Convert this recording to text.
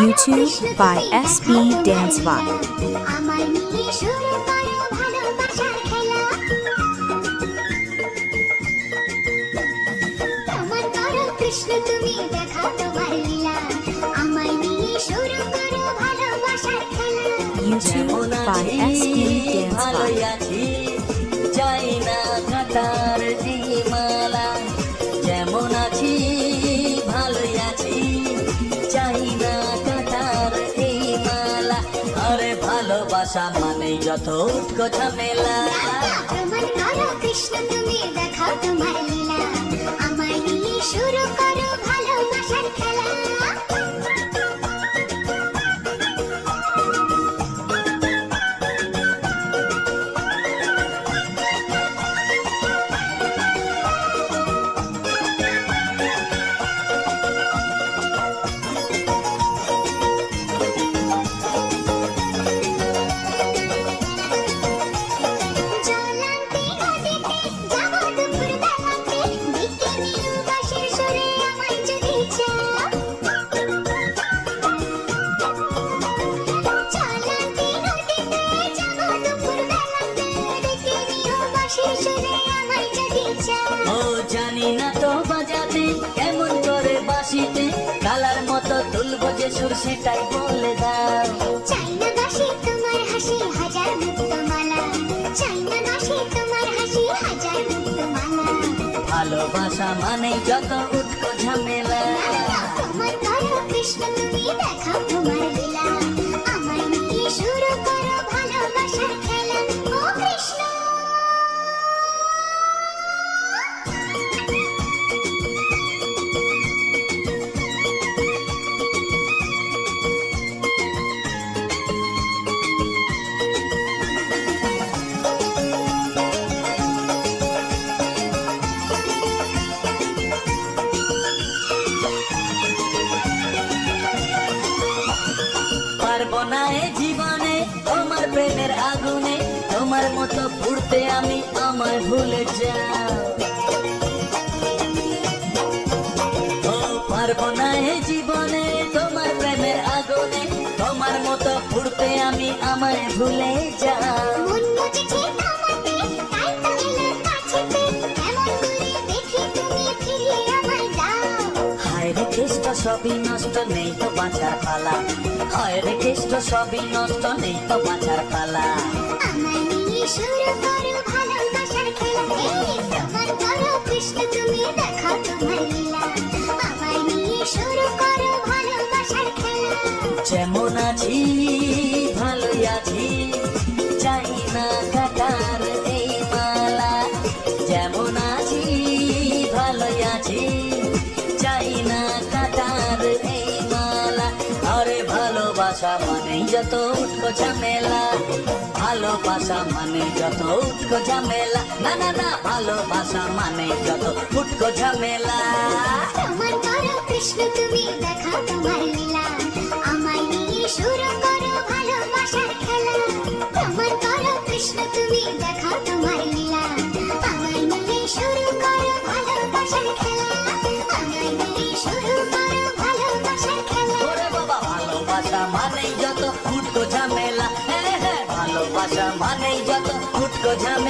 YouTube by SP Dance Vibe. আমার নিয়ে শুরু করো ভালোবাসার খেলা। প্রমাণ করো কৃষ্ণ তুমি দেখাও তোমার লীলা। আমায় নিয়ে শুরু করো ভালোবাসার খেলা। YouTube by SP Dance Vibe. চাই না কাটার মালা, যেমন আছি ভালোই আছি, চাই না কাটার এই মালা। আরে ভালোবাসা মানে যত উৎকো ঝামেলা। প্রমাণ করো কৃষ্ণ তুমি দেখাও তোমার লীলা। আমায় নিয়ে শুরু করো ভালোবাসার খেলা। ও জানি না তো বাজাতে কেমন করে বাসিতে, কালার মতো তুলবো যে সুর সেটাই বলে দাও। চাই না বাসি তোমার হাসি হাজার মুক্তমালা। চাই না বাসি তোমার হাসি হাজার মুক্তমালা। ভালোবাসা মানে যত উৎকো ঝামেলা। প্রমাণ করো কৃষ্ণ তুমি দেখাও তোমার লীলা। আমায় নিয়ে শুরু করো ভালোবাসার খেলা। ও কৃষ্ণ পারবো না এ জীবনে তোমার প্রেমের আগুনে, তোমার মতো পুড়তে আমি আমায় ভুলে যাও। ও পারবো না এ জীবনে তোমার প্রেমের আগুনে, তোমার মতো পুড়তে আমি আমায় ভুলে যাও। মন বুঝেছে তোমাতে তাই তো এলাম কাছেতে। এমন করে দেখি তুমি ফিরিয়ে আমায় দাও। হায় রে কেষ্ট সবই নষ্ট নেই তো বাঁচার পালা, হায় রে কেষ্ট সবই নষ্ট নেই তো বাঁচার পালা। আমায় নিয়ে শুরু করো ভালোবাসার খেলা। প্রমাণ করো কৃষ্ণ তুমি দেখাও তোমার লীলা। আমায় নিয়ে শুরু করো ভালোবাসার খেলা। যেমন আছি ভালোই আছি, চাই না কাটার এই মালা। যেমন আছি ভালোই আছি, চাই না কাটার এই মালা। আরে ভালোবাসা মানে যত উৎকো ঝামেলা। ভালোবাসা মানে যত উৎকো ঝামেলা। না না না, ভালোবাসা মানে যত উৎকো ঝামেলা। প্রমাণ করো কৃষ্ণ তুমি দেখাও তোমার লীলা। আমায় নিয়ে শুরু করো ভালোবাসার খেলা। প্রমাণ করো কৃষ্ণ তুমি দেখাও তোমার লীলা। আমায় নিয়ে শুরু করো ভালোবাসার খেলা। আমায় নিয়ে শুরু করো ভালোবাসার খেলা। ওরে বাবা, ভালোবাসা মানেই যত উৎকো ঝামেলা। হ্যাঁ হ্যাঁ, ভালোবাসা মানেই যত উৎকো ঝামেলা।